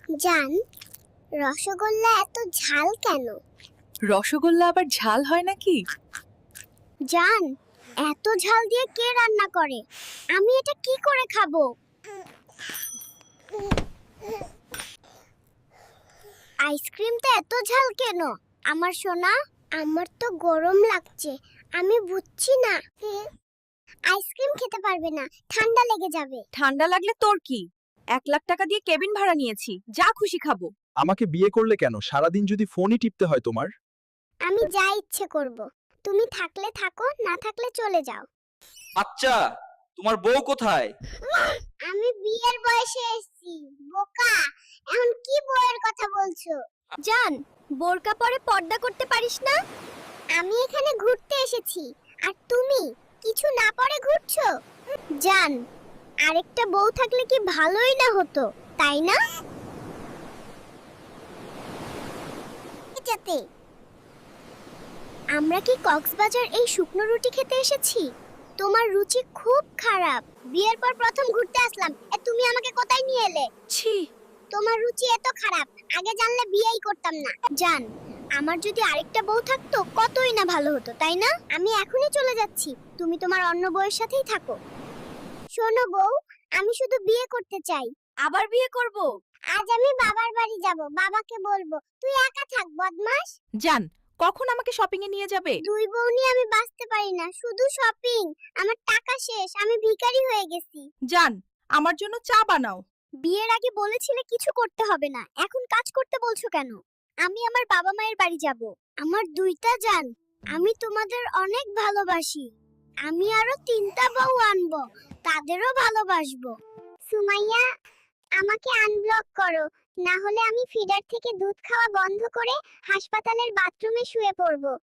জান, রসগোল্লা এত ঝাল কেন? রসগোল্লা আবার ঝাল হয় নাকি? জান, এত ঝাল দিয়ে কে রান্না করে? আমি এটা কি করে খাবো? আইসক্রিমটা এত ঝাল কেন? আমার সোনা, আমার তো গরম লাগছে। আমি বুঝছি না। আইসক্রিম খেতে পারবে না, ঠান্ডা লেগে যাবে। ঠান্ডা লাগলে তোর কি? 1 লাখ টাকা দিয়ে কেবিন ভাড়া নিয়েছি, যা খুশি খাবো। আমাকে বিয়ে করলে কেন? সারাদিন যদি ফোনই টিপতে হয় তোমার। আমি যা ইচ্ছে করব। তুমি থাকলে থাকো, না থাকলে চলে যাও। আচ্ছা, তোমার বউ কোথায়? আমি বিয়ের বয়সে এসেছি, বোকা। এখন কি বউয়ের কথা বলছো? জান, বোরকা পরে পর্দা করতে পারিস না? আমি এখানে ঘুরতে এসেছি, আর তুমি কিছু না পরে ঘুরছো? জান, আরেকটা বউ থাকলে কি ভালোই না হতো, তাই না? যাতে আমরা কি কক্সবাজার এই শুকনো রুটি খেতে এসেছি? তোমার রুচি খুব খারাপ। বিয়ের পর প্রথম ঘুরতে আসলাম, তুমি আমাকে কোথায় নিয়ে এলে? ছি, তোমার রুচি এত খারাপ, আগে জানলে বিয়েই করতাম না। জান, আমার যদি আরেকটা বউ থাকতো কতই না ভালো হতো, তাই না? আমি এখনই চলে যাচ্ছি, তুমি তোমার অন্য বউয়ের সাথেই থাকো। শোনো বউ, আমি শুধু বিয়ে করতে চাই। আবার বিয়ে করব? আজ আমি বাবার বাড়ি যাব, বাবাকে বলবো তুই একা থাক বদমাস। জান, কখন আমাকে শপিং এ নিয়ে যাবে? দুই বউ নিয়ে আমি বাঁচতে পারি না, শুধু শপিং। আমার টাকা শেষ, আমি ভিখারি হয়ে গেছি। জান, আমার জন্য চা বানাও। বিয়ের আগে বলেছিলে কিছু করতে হবে না, এখন কাজ করতে বলছো কেন? আমি আমার বাবা মায়ের বাড়ি যাব। আমার দুইটা জান, আমি তোমাদের অনেক ভালোবাসি। আমি আরো 3টা বউ আনবো, তাদেরও ভালোবাসবো। সুমাইয়া, আমাকে আনব্লক করো, না হলে আমি ফিডার থেকে দুধ খাওয়া বন্ধ করে হাসপাতালের বাথরুমে শুয়ে পড়বো।